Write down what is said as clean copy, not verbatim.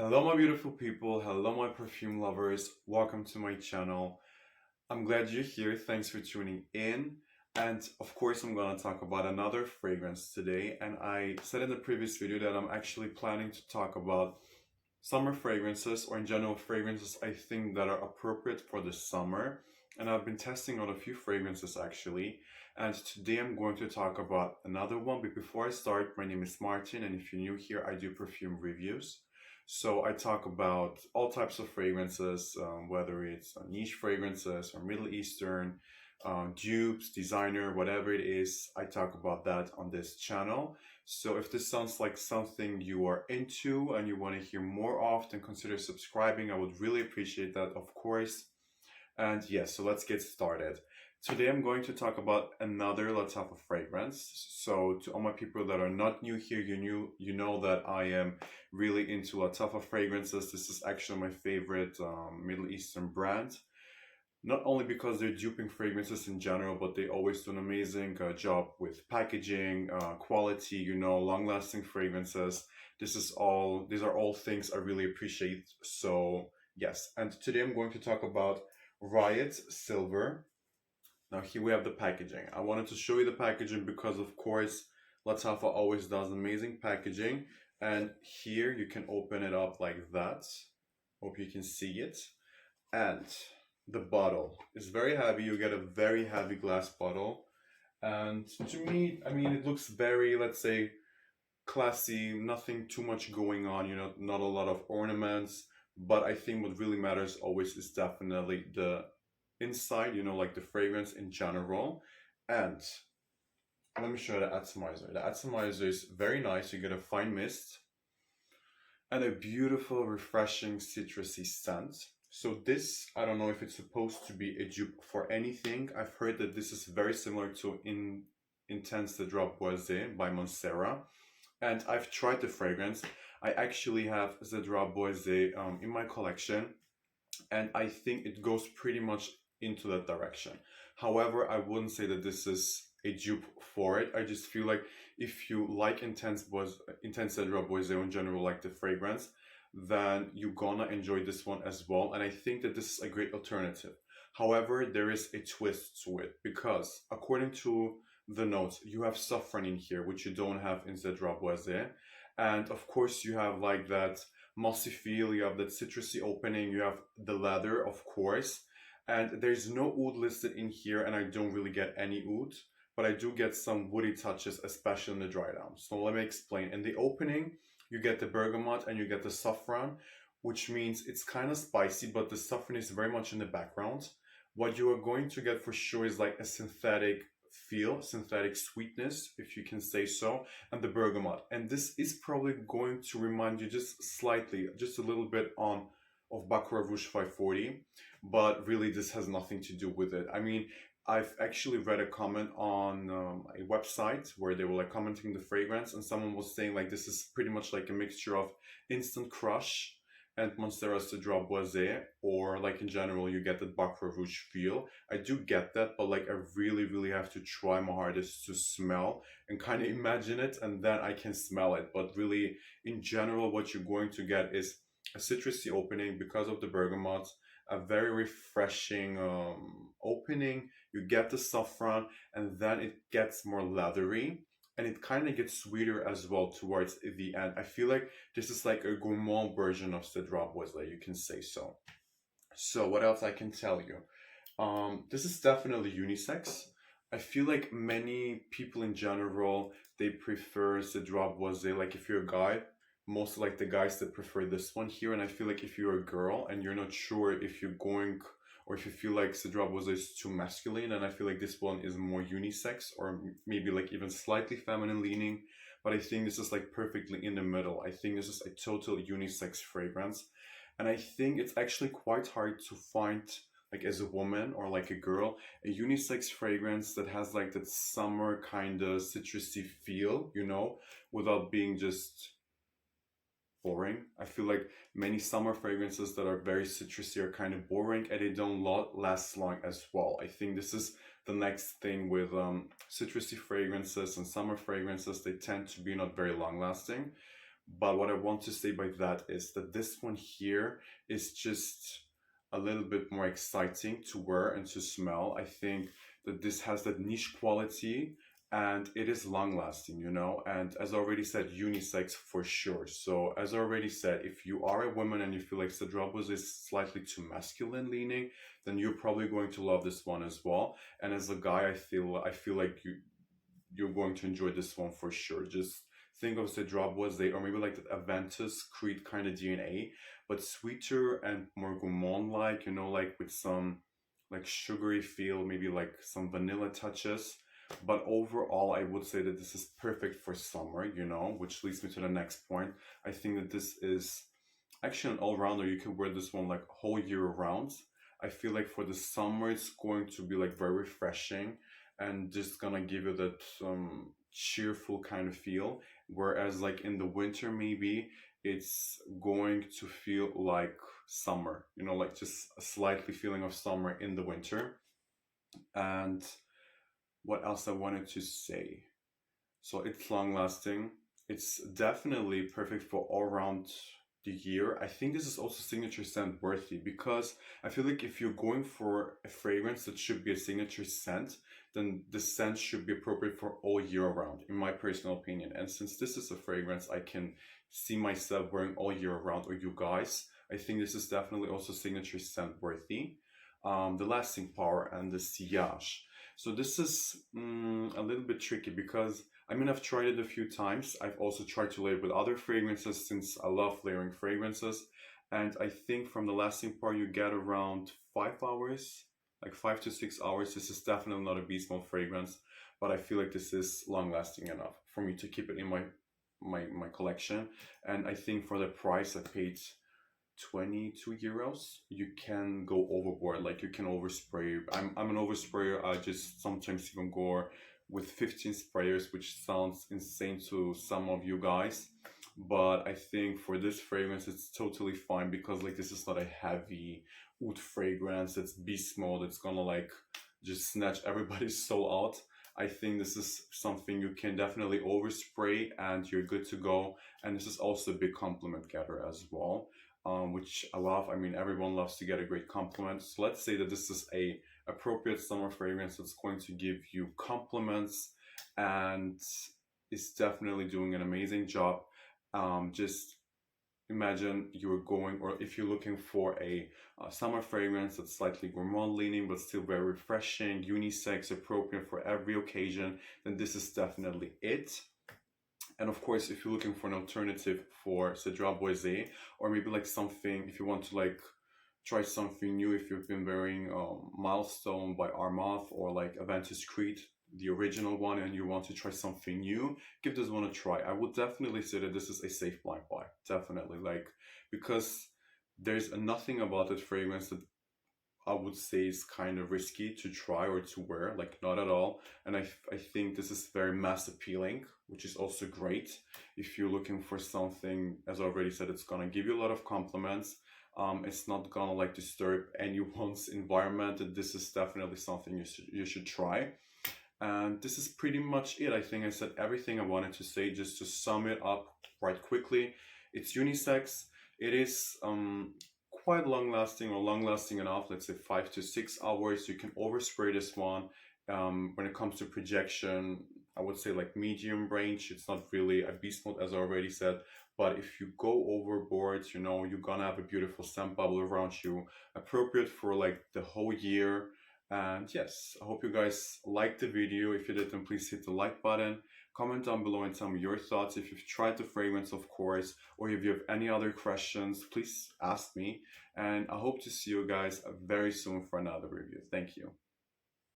Hello, my beautiful people. Hello, my perfume lovers. Welcome to my channel. I'm glad you're here. Thanks for tuning in. And of course, I'm going to talk about another fragrance today. And I said in the previous video that I'm actually planning to talk about summer fragrances, or in general fragrances I think that are appropriate for the summer. And I've been testing out a few fragrances actually. And today I'm going to talk about another one. But before I start, my name is Martin, and if you're new here, I do perfume reviews. So I talk about all types of fragrances, whether it's niche fragrances or Middle Eastern, dupes, designer, whatever it is, I talk about that on this channel. So if this sounds like something you are into and you want to hear more often, consider subscribing. I would really appreciate that, of course. And yes, so let's get started. Today I'm going to talk about another LATTAFA fragrance. So to all my people that are not new here, you know that I am really into LATTAFA fragrances. This is actually my favorite Middle Eastern brand. Not only because they're duping fragrances in general, but they always do an amazing job with packaging, quality, long-lasting fragrances. These are all things I really appreciate. So yes, and today I'm going to talk about Riot Silver. Now here we have the packaging. I wanted to show you the packaging because of course LATTAFA always does amazing packaging. And here you can open it up like that. Hope you can see it. And the bottle is very heavy. You get a very heavy glass bottle. And to me, I mean, it looks very, let's say, classy, nothing too much going on, not a lot of ornaments. But I think what really matters always is definitely the inside, like the fragrance in general. And let me show you the atomizer. The atomizer is very nice. You get a fine mist and a beautiful, refreshing, citrusy scent. So this, I don't know if it's supposed to be a dupe for anything. I've heard that this is very similar to Intense the Drop Boisé by Montserrat. And I've tried the fragrance. I actually have the Drop Boisé in my collection. And I think it goes pretty much into that direction. However, I wouldn't say that this is a dupe for it. I just feel like if you like Intense Cedra Boisé in general, like the fragrance, then you're gonna enjoy this one as well. And I think that this is a great alternative. However, there is a twist to it because according to the notes, you have saffron in here, which you don't have in Cedra Boisé. And of course, you have like that mossy feel, you have that citrusy opening, you have the leather, of course. And there's no oud listed in here, and I don't really get any oud, but I do get some woody touches, especially in the dry down. So let me explain. In the opening, you get the bergamot and you get the saffron, which means it's kind of spicy, but the saffron is very much in the background. What you are going to get for sure is like a synthetic feel, synthetic sweetness, if you can say so, and the bergamot. And this is probably going to remind you just slightly, just a little bit of Baccarat Rouge 540, but really this has nothing to do with it. I mean, I've actually read a comment on a website where they were like commenting the fragrance, and someone was saying like this is pretty much like a mixture of Instant Crush and Montserrat's Cedra Boisé, or like in general you get that Baccarat Rouge feel. I do get that, but like I really have to try my hardest to smell and kind of imagine it, and then I can smell it. But really in general what you're going to get is a citrusy opening because of the bergamot, a very refreshing opening. You get the saffron, and then it gets more leathery, and it kind of gets sweeter as well towards the end. I feel like this is like a gourmand version of Cedra Boisé, you can say so. So what else I can tell you? This is definitely unisex. I feel like many people in general, they prefer Cedra Boisé. Like if you're a guy, most like the guys that prefer this one here. And I feel like if you're a girl and you're not sure if you're going, or if you feel like Cedra Boisé is too masculine, and I feel like this one is more unisex, or maybe like even slightly feminine leaning. But I think this is like perfectly in the middle. I think this is a total unisex fragrance. And I think it's actually quite hard to find, like as a woman or like a girl, a unisex fragrance that has like that summer kind of citrusy feel, without being just boring. I feel like many summer fragrances that are very citrusy are kind of boring, and they don't last long as well. I think this is the next thing with citrusy fragrances and summer fragrances. They tend to be not very long lasting. But what I want to say by that is that this one here is just a little bit more exciting to wear and to smell. I think that this has that niche quality and it is long lasting, you know. And as I already said, unisex for sure. So as I already said, if you are a woman and you feel like Cedrobos is slightly too masculine leaning, then you're probably going to love this one as well. And as a guy, I feel like you're going to enjoy this one for sure. Just think of the drop was they or maybe like the Aventus Creed kind of DNA, but sweeter and more gourmand like, you know, like with some like sugary feel, maybe like some vanilla touches. But overall, I would say that this is perfect for summer, you know, which leads me to the next point. I think that this is actually an all-rounder. You can wear this one like whole year round. I feel like for the summer it's going to be like very refreshing and just gonna give you that cheerful kind of feel, whereas like in the winter maybe it's going to feel like summer, you know, like just a slightly feeling of summer in the winter. And what else I wanted to say? So it's long lasting. It's definitely perfect for all around the year. I think this is also signature scent worthy because I feel like if you're going for a fragrance that should be a signature scent, then the scent should be appropriate for all year round, in my personal opinion. And since this is a fragrance I can see myself wearing all year round, or you guys, I think this is definitely also signature scent worthy. The lasting power and the sillage. So this is a little bit tricky because I mean, I've tried it a few times. I've also tried to layer with other fragrances since I love layering fragrances. And I think from the lasting part, you get around 5 hours, like 5 to 6 hours. This is definitely not a beast mode fragrance, but I feel like this is long lasting enough for me to keep it in my collection. And I think for the price I paid 22 euros, you can go overboard, like you can overspray. I'm an oversprayer. I just sometimes even go with 15 sprayers, which sounds insane to some of you guys, but I think for this fragrance it's totally fine because like this is not a heavy oud fragrance. It's beast mode. It's gonna like just snatch everybody's soul out. I think this is something you can definitely overspray and you're good to go. And this is also a big compliment getter as well, which I love. I mean, everyone loves to get a great compliment. So let's say that this is a appropriate summer fragrance that's going to give you compliments and is definitely doing an amazing job. Just imagine you're going, or if you're looking for a summer fragrance that's slightly gourmand leaning but still very refreshing, unisex, appropriate for every occasion, then this is definitely it. And of course, if you're looking for an alternative for Cedra Boise, or maybe like something, if you want to like try something new, if you've been wearing Milestone by Armaf or like Aventus Creed, the original one, and you want to try something new, give this one a try. I would definitely say that this is a safe blind buy, definitely, like, because there's nothing about that fragrance that I would say is kind of risky to try or to wear, like not at all. And I think this is very mass appealing, which is also great. If you're looking for something, as I already said, it's gonna give you a lot of compliments. It's not gonna like disturb anyone's environment. And this is definitely something you should try. And this is pretty much it. I think I said everything I wanted to say. Just to sum it up quite quickly, it's unisex. It is quite long lasting, or long lasting enough, let's say 5 to 6 hours. You can overspray this one. When it comes to projection, I would say like medium range. It's not really a beast mode, as I already said, but if you go overboard, you know, you're gonna have a beautiful scent bubble around you, appropriate for like the whole year. And yes, I hope you guys liked the video. If you did, then please hit the like button. Comment down below and tell me your thoughts. If you've tried the fragrance, of course, or if you have any other questions, please ask me. And I hope to see you guys very soon for another review. Thank you.